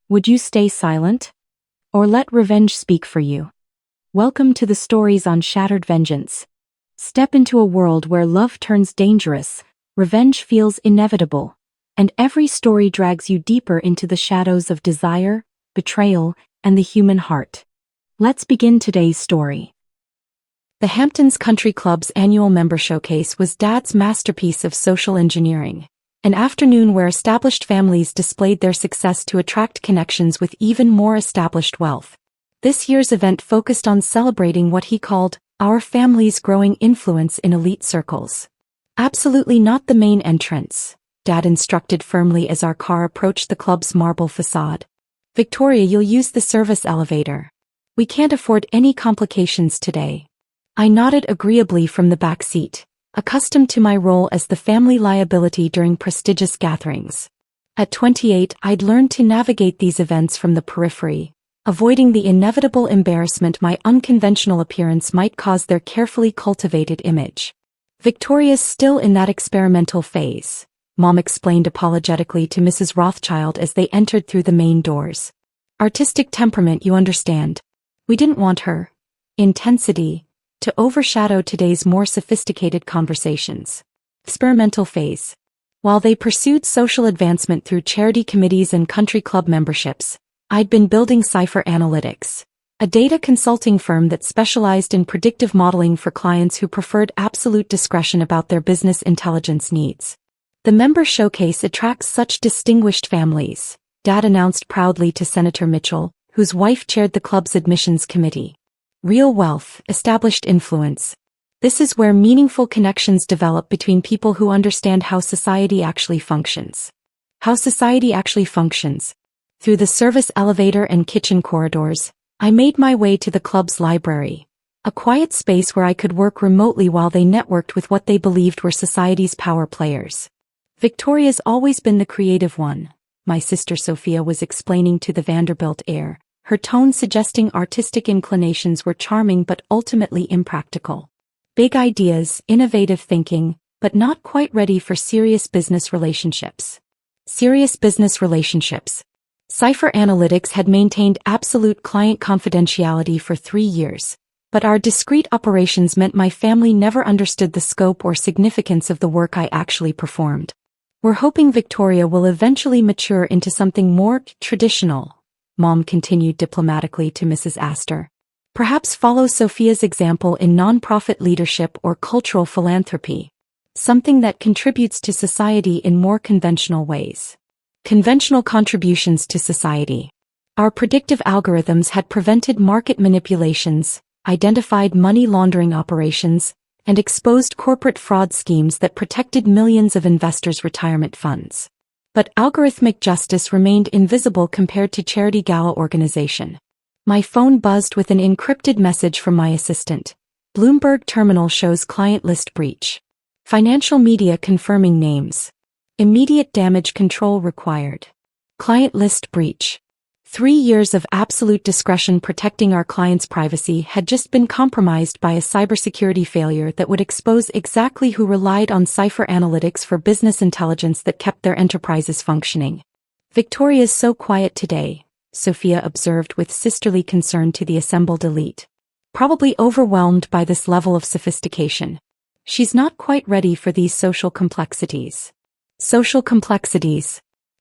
Would you stay silent? Or let revenge speak for you? Welcome to the stories on Shattered Vengeance. Step into a world where love turns dangerous, revenge feels inevitable, and every story drags you deeper into the shadows of desire, betrayal, and the human heart. Let's begin today's story. The Hamptons Country Club's annual member showcase was Dad's masterpiece of social engineering. An afternoon where established families displayed their success to attract connections with even more established wealth. This year's event focused on celebrating what he called our family's growing influence in elite circles. Absolutely not the main entrance, Dad instructed firmly as our car approached the club's marble façade. Victoria, you'll use the service elevator. We can't afford any complications today. I nodded agreeably from the back seat, accustomed to my role as the family liability during prestigious gatherings. At 28, I'd learned to navigate these events from the periphery, avoiding the inevitable embarrassment my unconventional appearance might cause their carefully cultivated image. Victoria's still in that experimental phase, Mom explained apologetically to Mrs. Rothschild as they entered through the main doors. Artistic temperament, you understand. We didn't want her intensity to overshadow today's more sophisticated conversations. Experimental phase. While they pursued social advancement through charity committees and country club memberships, I'd been building Cipher Analytics, a data consulting firm that specialized in predictive modeling for clients who preferred absolute discretion about their business intelligence needs. The member showcase attracts such distinguished families, Dad announced proudly to Senator Mitchell, whose wife chaired the club's admissions committee. Real wealth, established influence. This is where meaningful connections develop between people who understand how society actually functions. Through the service elevator and kitchen corridors, I made my way to the club's library, a quiet space where I could work remotely while they networked with what they believed were society's power players. Victoria's always been the creative one, my sister Sophia was explaining to the Vanderbilt heir, her tone suggesting artistic inclinations were charming but ultimately impractical. Big ideas, innovative thinking, but not quite ready for serious business relationships. Cipher Analytics had maintained absolute client confidentiality for 3 years, but our discreet operations meant my family never understood the scope or significance of the work I actually performed. We're hoping Victoria will eventually mature into something more traditional, Mom continued diplomatically to Mrs. Astor. Perhaps follow Sophia's example in nonprofit leadership or cultural philanthropy. Something that contributes to society in more conventional ways. Conventional contributions to society. Our predictive algorithms had prevented market manipulations, identified money laundering operations, and exposed corporate fraud schemes that protected millions of investors' retirement funds. But algorithmic justice remained invisible compared to charity gala organization. My phone buzzed with an encrypted message from my assistant. Bloomberg terminal shows client list breach. Financial media confirming names. Immediate damage control required. Client list breach. 3 years of absolute discretion protecting our clients' privacy had just been compromised by a cybersecurity failure that would expose exactly who relied on Cipher Analytics for business intelligence that kept their enterprises functioning. Victoria's so quiet today, Sophia observed with sisterly concern to the assembled elite. Probably overwhelmed by this level of sophistication. She's not quite ready for these social complexities.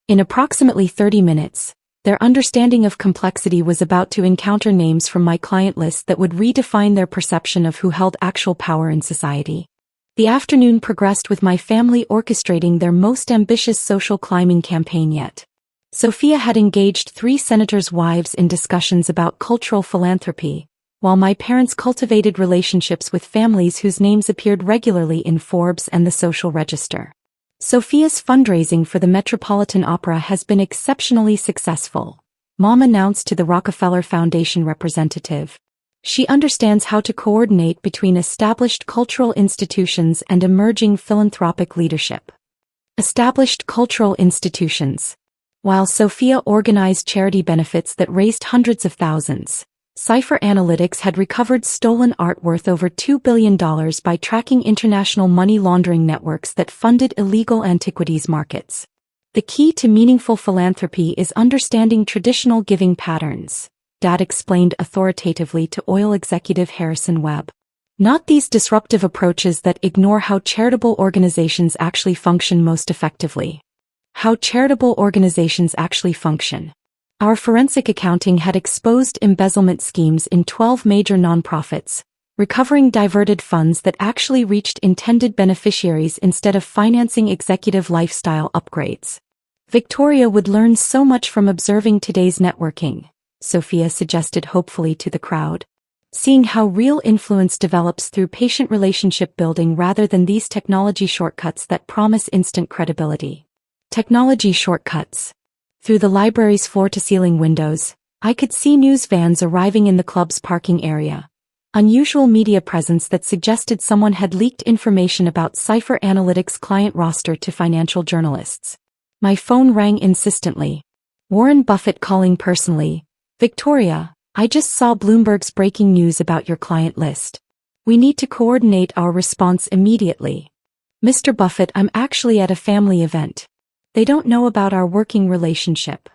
In approximately 30 minutes, their understanding of complexity was about to encounter names from my client list that would redefine their perception of who held actual power in society. The afternoon progressed with my family orchestrating their most ambitious social climbing campaign yet. Sophia had engaged 3 senators' wives in discussions about cultural philanthropy, while my parents cultivated relationships with families whose names appeared regularly in Forbes and the Social Register. Sophia's fundraising for the Metropolitan Opera has been exceptionally successful, Mom announced to the Rockefeller Foundation representative. She understands how to coordinate between established cultural institutions and emerging philanthropic leadership. Established cultural institutions. While Sophia organized charity benefits that raised hundreds of thousands, Cipher Analytics had recovered stolen art worth over $2 billion by tracking international money laundering networks that funded illegal antiquities markets. The key to meaningful philanthropy is understanding traditional giving patterns, Dad explained authoritatively to oil executive Harrison Webb. Not these disruptive approaches that ignore how charitable organizations actually function most effectively. How charitable organizations actually function. Our forensic accounting had exposed embezzlement schemes in 12 major nonprofits, recovering diverted funds that actually reached intended beneficiaries instead of financing executive lifestyle upgrades. Victoria would learn so much from observing today's networking, Sophia suggested hopefully to the crowd. Seeing how real influence develops through patient relationship building rather than these technology shortcuts that promise instant credibility. Technology shortcuts. Through the library's floor-to-ceiling windows, I could see news vans arriving in the club's parking area. Unusual media presence that suggested someone had leaked information about Cipher Analytics' client roster to financial journalists. My phone rang insistently. Warren Buffett calling personally. Victoria, I just saw Bloomberg's breaking news about your client list. We need to coordinate our response immediately. Mr. Buffett, I'm actually at a family event. They don't know about our working relationship.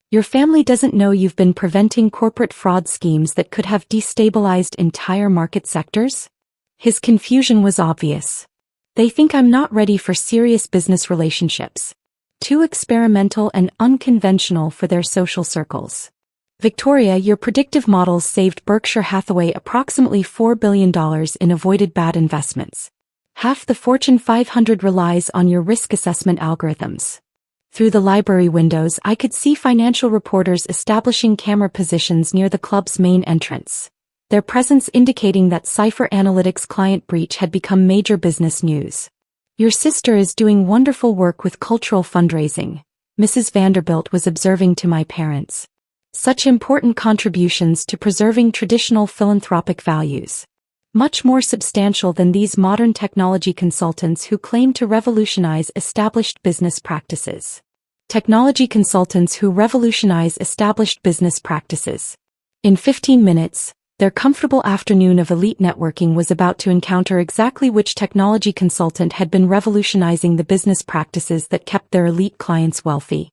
Your family doesn't know you've been preventing corporate fraud schemes that could have destabilized entire market sectors? His confusion was obvious. They think I'm not ready for serious business relationships. Too experimental and unconventional for their social circles. Victoria, your predictive models saved Berkshire Hathaway approximately $4 billion in avoided bad investments. Half the Fortune 500 relies on your risk assessment algorithms. Through the library windows, I could see financial reporters establishing camera positions near the club's main entrance, their presence indicating that Cipher Analytics' client breach had become major business news. Your sister is doing wonderful work with cultural fundraising, Mrs. Vanderbilt was observing to my parents. Such important contributions to preserving traditional philanthropic values. Much more substantial than these modern technology consultants who claim to revolutionize established business practices. Technology consultants who revolutionize established business practices. In 15 minutes, their comfortable afternoon of elite networking was about to encounter exactly which technology consultant had been revolutionizing the business practices that kept their elite clients wealthy.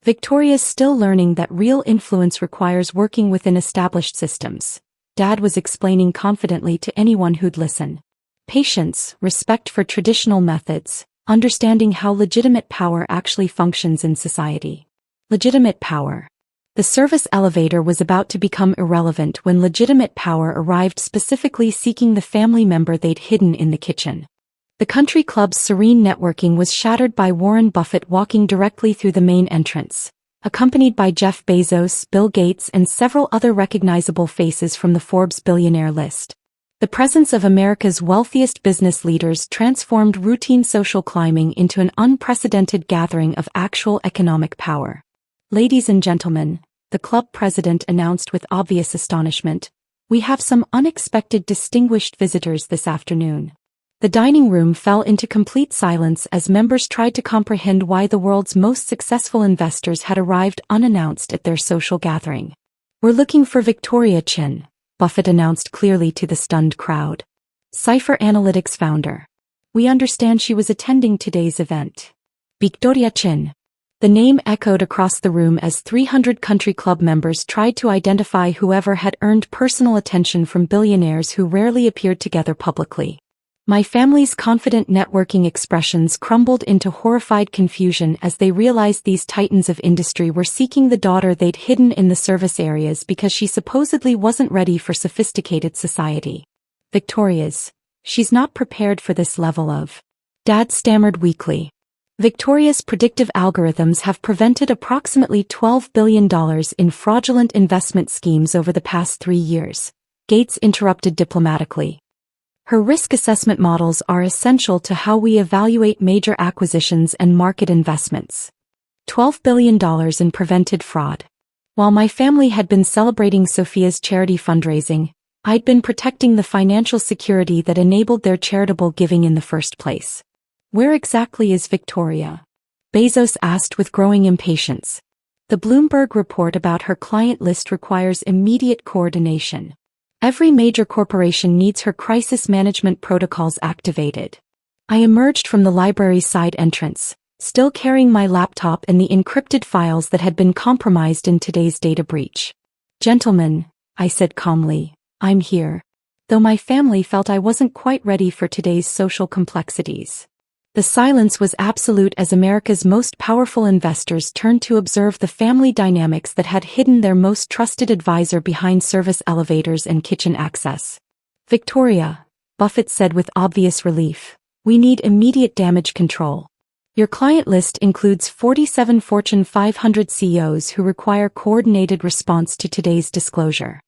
Victoria's still learning that real influence requires working within established systems, Dad was explaining confidently to anyone who'd listen. Patience, respect for traditional methods, understanding how legitimate power actually functions in society. Legitimate power. The service elevator was about to become irrelevant when legitimate power arrived, specifically seeking the family member they'd hidden in the kitchen. The country club's serene networking was shattered by Warren Buffett walking directly through the main entrance, accompanied by Jeff Bezos, Bill Gates, and several other recognizable faces from the Forbes billionaire list. The presence of America's wealthiest business leaders transformed routine social climbing into an unprecedented gathering of actual economic power. Ladies and gentlemen, the club president announced with obvious astonishment, we have some unexpected distinguished visitors this afternoon. The dining room fell into complete silence as members tried to comprehend why the world's most successful investors had arrived unannounced at their social gathering. We're looking for Victoria Chin, Buffett announced clearly to the stunned crowd. Cipher Analytics founder. We understand she was attending today's event. Victoria Chin. The name echoed across the room as 300 country club members tried to identify whoever had earned personal attention from billionaires who rarely appeared together publicly. My family's confident networking expressions crumbled into horrified confusion as they realized these titans of industry were seeking the daughter they'd hidden in the service areas because she supposedly wasn't ready for sophisticated society. She's not prepared for this level of... Dad stammered weakly. Victoria's predictive algorithms have prevented approximately $12 billion in fraudulent investment schemes over the past 3 years, Gates interrupted diplomatically. Her risk assessment models are essential to how we evaluate major acquisitions and market investments. $12 billion in prevented fraud. While my family had been celebrating Sophia's charity fundraising, I'd been protecting the financial security that enabled their charitable giving in the first place. Where exactly is Victoria? Bezos asked with growing impatience. The Bloomberg report about her client list requires immediate coordination. Every major corporation needs her crisis management protocols activated. I emerged from the library's side entrance, still carrying my laptop and the encrypted files that had been compromised in today's data breach. "Gentlemen," I said calmly, "I'm here." Though my family felt I wasn't quite ready for today's social complexities. The silence was absolute as America's most powerful investors turned to observe the family dynamics that had hidden their most trusted advisor behind service elevators and kitchen access. "Victoria," Buffett said with obvious relief, "we need immediate damage control. Your client list includes 47 Fortune 500 CEOs who require coordinated response to today's disclosure.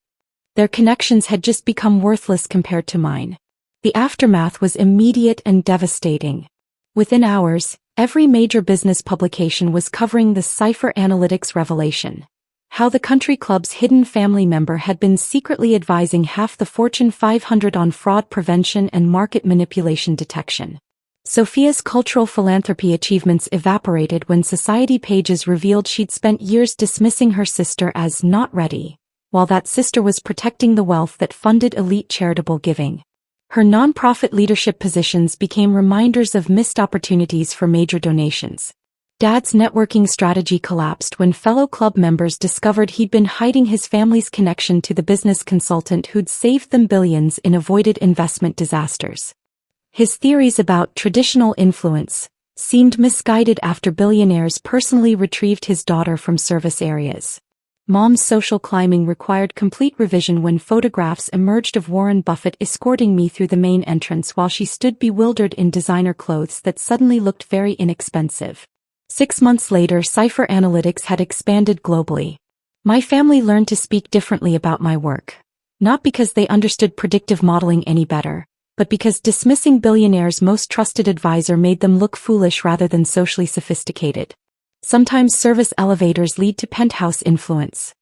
Their connections had just become worthless compared to mine." The aftermath was immediate and devastating. Within hours, every major business publication was covering the Cipher Analytics revelation. How the country club's hidden family member had been secretly advising half the Fortune 500 on fraud prevention and market manipulation detection. Sophia's cultural philanthropy achievements evaporated when Society pages revealed she'd spent years dismissing her sister as not ready, while that sister was protecting the wealth that funded elite charitable giving. Her nonprofit leadership positions became reminders of missed opportunities for major donations. Dad's networking strategy collapsed when fellow club members discovered he'd been hiding his family's connection to the business consultant who'd saved them billions in avoided investment disasters. His theories about traditional influence seemed misguided after billionaires personally retrieved his daughter from service areas. Mom's social climbing required complete revision when photographs emerged of Warren Buffett escorting me through the main entrance while she stood bewildered in designer clothes that suddenly looked very inexpensive. 6 months later, Cipher Analytics had expanded globally. My family learned to speak differently about my work. Not because they understood predictive modeling any better, but because dismissing billionaires' most trusted advisor made them look foolish rather than socially sophisticated. Sometimes service elevators lead to penthouse influence.